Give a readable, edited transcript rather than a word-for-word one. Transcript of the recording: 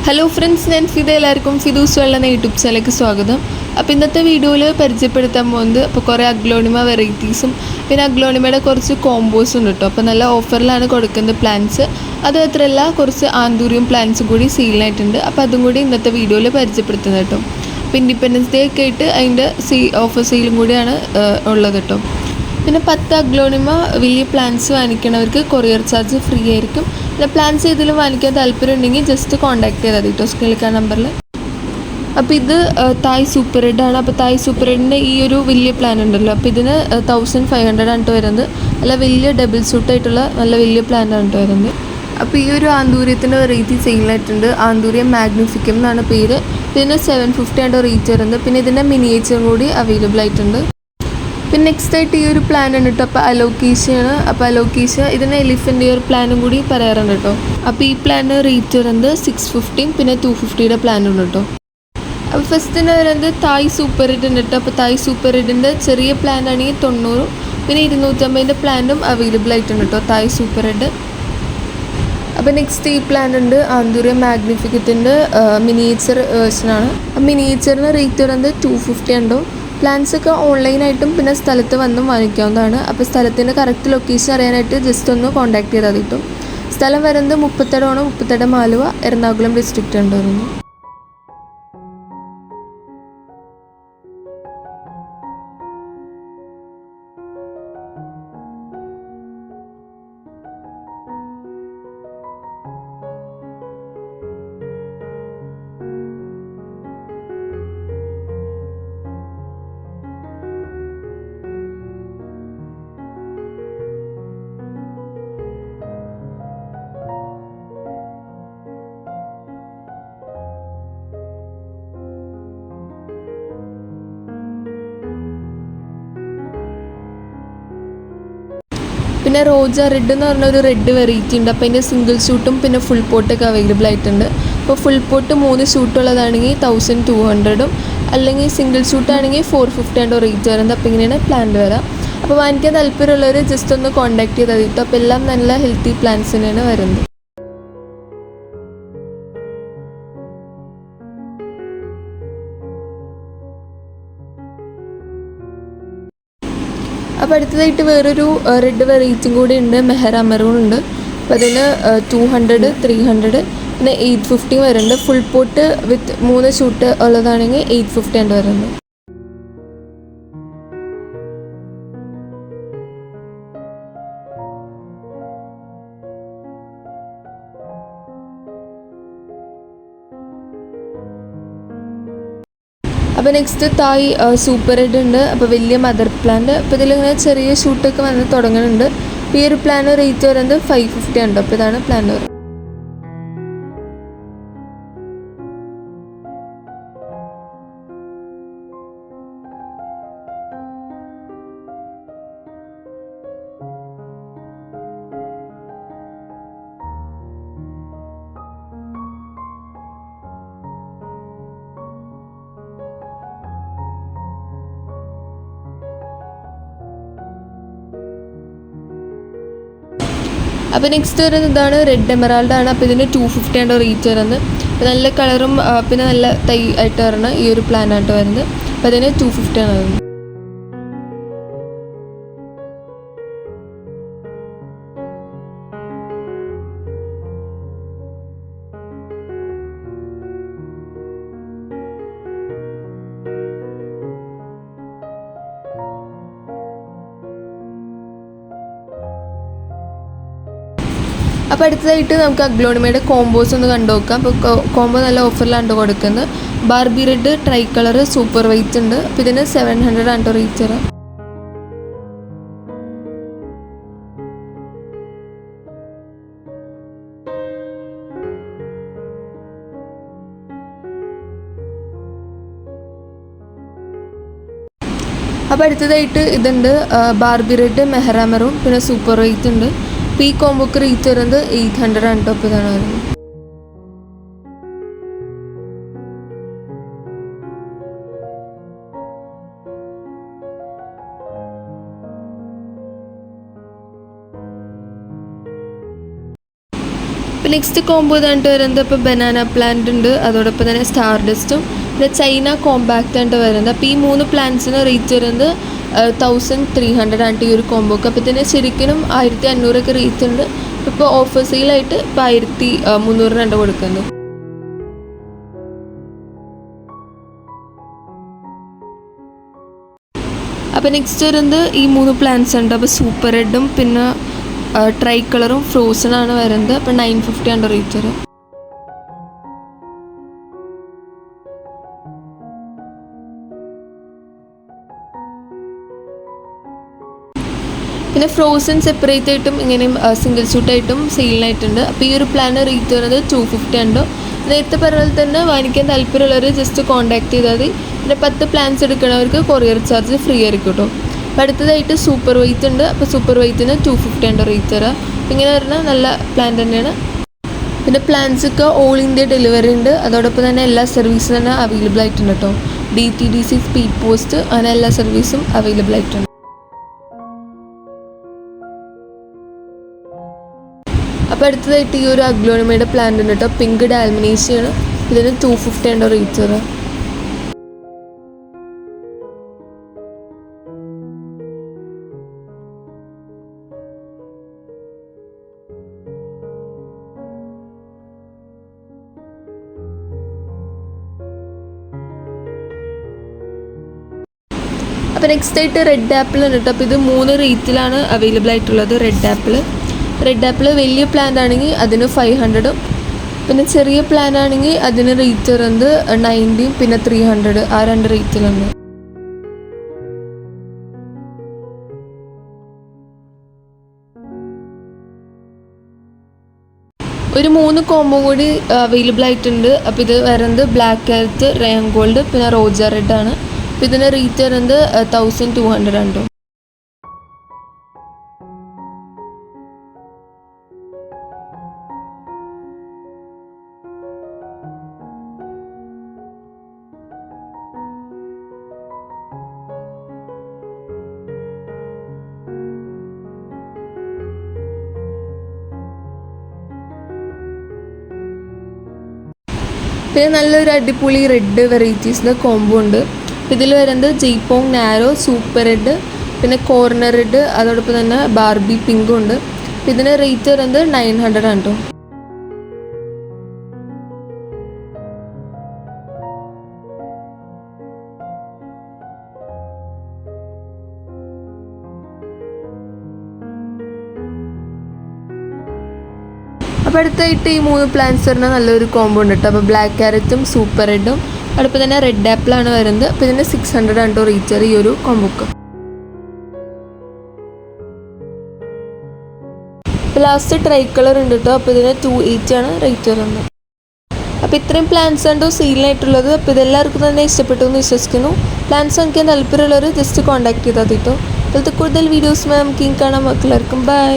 Hello friends, ഞാൻ ഫിദ. എല്ലാവർക്കും ഫിദൂസ് വെള്ള എന്ന യൂട്യൂബ് ചാനലിലേക്ക് സ്വാഗതം. അപ്പോൾ ഇന്നത്തെ വീഡിയോയിൽ പരിചയപ്പെടുത്താൻ പോകുന്നത് കുറേ അഗ്ലോണിമ വെറൈറ്റീസും പിന്നെ അഗ്ലോണിമയുടെ കുറച്ച് കോമ്പോസും ഉണ്ട് കേട്ടോ. അപ്പോൾ നല്ല ഓഫറിലാണ് കൊടുക്കുന്നത് പ്ലാന്റ്സ്. അത് മാത്രമല്ല കുറച്ച് ആന്തൂറിയം പ്ലാന്റ്സും കൂടി സെയിലായിട്ടുണ്ട്. അപ്പോൾ അതും കൂടി ഇന്നത്തെ വീഡിയോയിൽ പരിചയപ്പെടുത്തുന്നത് കേട്ടോ. അപ്പോൾ ഇൻഡിപെൻഡൻസ് ഡേ ഒക്കെ ആയിട്ട് അതിൻ്റെ ഓഫർ സെയിലും കൂടിയാണ് ഉള്ളത് കേട്ടോ. പിന്നെ 10 അഗ്ലോണിമ വലിയ പ്ലാന്റ്സ് വാങ്ങിക്കണവർക്ക് കൊറിയർ ചാർജ് ഫ്രീ ആയിരിക്കും. പിന്നെ പ്ലാന്റ്സ് ഏതെങ്കിലും വാങ്ങിക്കാൻ താല്പര്യം ഉണ്ടെങ്കിൽ ജസ്റ്റ് കോൺടാക്ട് ചെയ്താൽ കേട്ടോ സ്ക്രീനിൽ നമ്പറിൽ. അപ്പോൾ ഇത് തായ് സൂപ്പർ റെഡ് ആണ്. അപ്പോൾ തായ് സൂപ്പർ റെഡിൻ്റെ ഈ ഒരു വലിയ പ്ലാൻ ഉണ്ടല്ലോ, അപ്പോൾ ഇതിന് 1500 ആണ് വരുന്നത്. നല്ല വലിയ ഡബിൾ സൂട്ടായിട്ടുള്ള നല്ല വലിയ പ്ലാനാണ് വരുന്നത്. അപ്പോൾ ഈ ഒരു ആന്തൂര്യത്തിൻ്റെ വെറൈറ്റി സെയിലായിട്ടുണ്ട്. ആന്തൂര്യം മാഗ്നിഫിക്കം എന്നാണ് പേര്. ഇതിന് 750 ആണ് റേറ്റ് വരുന്നത്. പിന്നെ ഇതിൻ്റെ മിനിയേച്ചറും കൂടി അവൈലബിൾ ആയിട്ടുണ്ട്. പിന്നെ നെക്സ്റ്റ് ആയിട്ട് ഈ ഒരു പ്ലാൻ ഉണ്ട് കേട്ടോ. അപ്പോൾ അലോക്കീഷയാണ്. അപ്പോൾ അലോക്കീഷ ഇതിന് എലിഫൻ്റ് ഈ ഒരു പ്ലാനും കൂടി പറയാറുണ്ട് കേട്ടോ. അപ്പോൾ ഈ പ്ലാന് റേറ്റ് വരുന്നത് 650, പിന്നെ 250 പ്ലാനുണ്ട് കേട്ടോ. അപ്പോൾ ഫസ്റ്റിന് വരുന്നത് തായ് സൂപ്പർ റെഡ് ഉണ്ട് കേട്ടോ. അപ്പോൾ തായ് സൂപ്പർ റെഡിൻ്റെ ചെറിയ പ്ലാൻ ആണെങ്കിൽ 90, പിന്നെ 250 പ്ലാനും അവൈലബിൾ ആയിട്ടുണ്ട് കേട്ടോ തായ് സൂപ്പർ റെഡ്. അപ്പോൾ നെക്സ്റ്റ് ഈ പ്ലാൻ ഉണ്ട് ആന്തൂറിയം മാഗ്നിഫിക്കത്തിൻ്റെ മിനിയേച്ചർ വേർഷനാണ്. മിനിയേച്ചറിന് റേറ്റ് വരുന്നത് 250 ഉണ്ടോ. പ്ലാൻസ് ഒക്കെ ഓൺലൈനായിട്ടും പിന്നെ സ്ഥലത്ത് വന്നും വാങ്ങിക്കാവുന്നതാണ്. അപ്പോൾ സ്ഥലത്തിൻ്റെ കറക്റ്റ് ലൊക്കേഷൻ അറിയാനായിട്ട് ജസ്റ്റ് ഒന്ന് കോൺടാക്ട് ചെയ്താൽ കിട്ടും. സ്ഥലം വരുന്നത് മുപ്പത്തട മാലുവ, എറണാകുളം ഡിസ്ട്രിക്റ്റ് ഉണ്ട് വരുന്നു. പിന്നെ റോജ റെഡ് എന്ന് പറഞ്ഞൊരു റെഡ് വെറൈറ്റി ഉണ്ട്. അപ്പോൾ അതിൻ്റെ സിംഗിൾ ഷൂട്ടും പിന്നെ ഫുൾ പോട്ടൊക്കെ അവൈലബിൾ ആയിട്ടുണ്ട്. അപ്പോൾ ഫുൾ പോട്ട് 3 ഷൂട്ടുള്ളതാണെങ്കിൽ 1200, അല്ലെങ്കിൽ സിംഗിൾ ഷൂട്ടാണെങ്കിൽ 450 റേറ്റ് വരുന്നത്. അപ്പോൾ ഇങ്ങനെയാണ് പ്ലാന്റ് വരാം. അപ്പോൾ വാങ്ങിക്കാൻ താല്പര്യമുള്ളവർ ജസ്റ്റ് ഒന്ന് കോൺടാക്ട് ചെയ്താൽ കിട്ടും. അപ്പോൾ എല്ലാം നല്ല ഹെൽത്തി പ്ലാന്റ്സ് തന്നെയാണ് വരുന്നത്. അപ്പോൾ അടുത്തതായിട്ട് വേറൊരു റെഡ് വെറൈറ്റിയും കൂടി ഉണ്ട്, മെഹർ അമറൂൺ ഉണ്ട്. അപ്പോൾ അതിന് 200, 300, പിന്നെ 850 വരുന്നുണ്ട്. ഫുൾ പോട്ട് വിത്ത് 3 ഷൂട്ട് ഉള്ളതാണെങ്കിൽ 850 വരുന്നത്. അപ്പോൾ നെക്സ്റ്റ് തായ് സൂപ്പർ റെഡ് ഉണ്ട്. അപ്പോൾ വലിയ മദർ പ്ലാന്റ്. അപ്പോൾ ഇതിലിങ്ങനെ ചെറിയ ഷൂട്ടൊക്കെ വന്ന് തുടങ്ങുന്നുണ്ട്. അപ്പോൾ ഈ ഒരു പ്ലാൻ റേറ്റ് വരുന്നത് 550 ഉണ്ട്. അപ്പോൾ ഇതാണ് പ്ലാൻ വരുന്നത്. അപ്പോൾ നെക്സ്റ്റ് വരുന്നത് ഇതാണ് റെഡ് എമറാൾഡ് ആണ്. അപ്പോൾ ഇതിന് 250 റേറ്റ് വരുന്നത്. അപ്പോൾ നല്ല കളറും പിന്നെ നല്ല തൈ ആയിട്ട് വരുന്ന ഈ ഒരു പ്ലാനായിട്ട് വരുന്നത്. അപ്പോൾ അതിന് 250 വരുന്നത്. അപ്പോൾ അടുത്തതായിട്ട് നമുക്ക് അഗ്ലോണിമയുടെ കോമ്പോസ് ഒന്ന് കണ്ടു നോക്കാം. അപ്പോൾ കോംബോ നല്ല ഓഫറിലാണ് കൊടുക്കുന്നത്. Barbie red try colour super white ഉണ്ട്. അപ്പോൾ ഇതിന് 700 ആണ് റേറ്റ് വരാം. അപ്പോൾ അടുത്തതായിട്ട് ഇതുണ്ട് ബാർബി റെഡ് മെഹർ അമറൂൺ പിന്നെ സൂപ്പർ വൈറ്റ് ഉണ്ട്. അപ്പോൾ ഈ കോംബോക്ക് റേറ്റ് വരുന്നത് 800 ആണ് കേട്ടോ. അപ്പോൾ ഇതാണ് വരുന്നത്. നെക്സ്റ്റ് കോംബോ ഇതായിട്ട് വരുന്നത് ഇപ്പോൾ ബനാന പ്ലാന്റ് ഉണ്ട്, അതോടൊപ്പം തന്നെ സ്റ്റാർ ഡസ്റ്റും പിന്നെ ചൈന കോമ്പാക്റ്റ് ആയിട്ട് വരുന്നത്. അപ്പോൾ ഈ 3 പ്ലാന്റ്സിന് റേറ്റ് വരുന്നത് 1300 ആണ് ഈ ഒരു കോംബോക്ക്. അപ്പോൾ ഇതിന് ശരിക്കും 1500 റേറ്റ് ഉണ്ട്. ഇപ്പോൾ ഓഫർ സെയിലായിട്ട് ഇപ്പോൾ 1300 കൊടുക്കുന്നത്. അപ്പോൾ നെക്സ്റ്റ് വരുന്നത് ഈ 3 പ്ലാന്റ്സ് ഉണ്ട്. അപ്പോൾ സൂപ്പർ റെഡും പിന്നെ ട്രൈ കളറും ഫ്രോസൺ ആണ് വരുന്നത്. അപ്പോൾ 950 ആണ് റേറ്റ് വരും. പിന്നെ ഫ്രോസൺ സെപ്പറേറ്റ് ആയിട്ടും ഇങ്ങനെയും സിംഗിൾ ഷൂട്ടായിട്ടും സെയിലിനായിട്ടുണ്ട്. അപ്പോൾ ഈ ഒരു പ്ലാന് റേറ്റ് വരുന്നത് 250 ഉണ്ട്. നേരത്തെ പറഞ്ഞ പോലെ തന്നെ വാങ്ങിക്കാൻ താല്പര്യമുള്ളവർ ജസ്റ്റ് കോൺടാക്ട് ചെയ്താൽ മതി. പിന്നെ 10 പ്ലാൻസ് എടുക്കുന്നവർക്ക് കൊറിയർ ചാർജ് ഫ്രീ ആയിരിക്കും കേട്ടോ. അപ്പോൾ അടുത്തതായിട്ട് സൂപ്പർ വൈറ്റ് ഉണ്ട്. അപ്പോൾ സൂപ്പർ വൈറ്റിന് 250 ഉണ്ട് റേറ്റ് വരാം. ഇങ്ങനെ വരുന്ന നല്ല പ്ലാൻ തന്നെയാണ്. പിന്നെ പ്ലാൻസൊക്കെ ഓൾ ഇന്ത്യ ഡെലിവറി ഉണ്ട്. അതോടൊപ്പം തന്നെ എല്ലാ സർവീസും തന്നെ അവൈലബിൾ ആയിട്ടുണ്ട് കേട്ടോ. DTDC, സ്പീഡ് പോസ്റ്റ് അങ്ങനെ എല്ലാ സർവീസും അവൈലബിൾ ആയിട്ടുണ്ട്. അപ്പോൾ അടുത്തതായിട്ട് ഈ ഒരു അഗ്ലോണിമയുടെ പ്ലാന്റ് ഉണ്ട് കേട്ടോ. പിങ്ക് ഡാൽമിനേഷ്യയാണ്. ഇതിന് 250 ഉണ്ട് റേറ്റ് വരാം. അപ്പോൾ നെക്സ്റ്റ് ആയിട്ട് റെഡ് ആപ്പിൾ ഉണ്ട് കേട്ടോ. അപ്പോൾ ഇത് 3 റേറ്റിലാണ് അവൈലബിൾ ആയിട്ടുള്ളത്. റെഡ് ആപ്പിൾ വലിയ പ്ലാന്റ് ആണെങ്കിൽ അതിന് 500, പിന്നെ ചെറിയ പ്ലാൻ ആണെങ്കിൽ അതിന് റേറ്റ് വരുന്നത് 90 പിന്നെ 300 ആ 2 റേറ്റിലുണ്ട്. ഒരു 3 കോംബോ കൂടി അവൈലബിൾ ആയിട്ടുണ്ട്. അപ്പോൾ ഇത് വരുന്നത് ബ്ലാക്ക് കാരറ്റ്, റയാൻ ഗോൾഡ് പിന്നെ റോജ റെഡ് ആണ്. അപ്പോൾ ഇതിന് റേറ്റ് വരുന്നത് 1200 ആണ്. പിന്നെ നല്ലൊരു അടിപൊളി റെഡ് വെറൈറ്റീസിൻ്റെ കോംബോ ഉണ്ട്. ഇതിൽ വരുന്നത് ജയ്പോങ് നാരോ, സൂപ്പർ റെഡ് പിന്നെ കോർണർ റെഡ് അതോടൊപ്പം തന്നെ ബാർബി പിങ്കും ഉണ്ട്. ഇതിന് റേറ്റ് വരുന്നത് 900 ആണ് കേട്ടോ. അപ്പോൾ അടുത്തായിട്ട് ഈ 3 പ്ലാന്റ്സ് വരുന്ന നല്ലൊരു കോംബോ ഉണ്ട് കേട്ടോ. അപ്പോൾ ബ്ലാക്ക് ക്യാരറ്റും സൂപ്പർ റെഡും അതോടൊപ്പം തന്നെ റെഡ് ആപ്പിളാണ് വരുന്നത്. അപ്പോൾ ഇതിന് 600 ആണ് കേട്ടോ റേറ്റ് ഈ ഒരു കോംബോക്ക്. അപ്പോൾ ലാസ്റ്റ് ട്രൈ കളർ ഉണ്ട് കേട്ടോ. അപ്പോൾ ഇതിന് 280 ആണ് റേറ്റ് വരുന്നത്. അപ്പോൾ ഇത്രയും പ്ലാന്റ്സ് ആണ് സെയിലായിട്ടുള്ളത്. അപ്പോൾ ഇതെല്ലാവർക്കും തന്നെ ഇഷ്ടപ്പെട്ടു എന്ന് വിശ്വസിക്കുന്നു. പ്ലാന്റ്സ് വാങ്ങിക്കാൻ താല്പര്യമുള്ളവർ ജസ്റ്റ് കോൺടാക്ട് ചെയ്താൽ കേട്ടോ. അതിലത്തെ കൂടുതൽ വീഡിയോസ് നമുക്ക് കാണാം. എല്ലാവർക്കും ബൈ.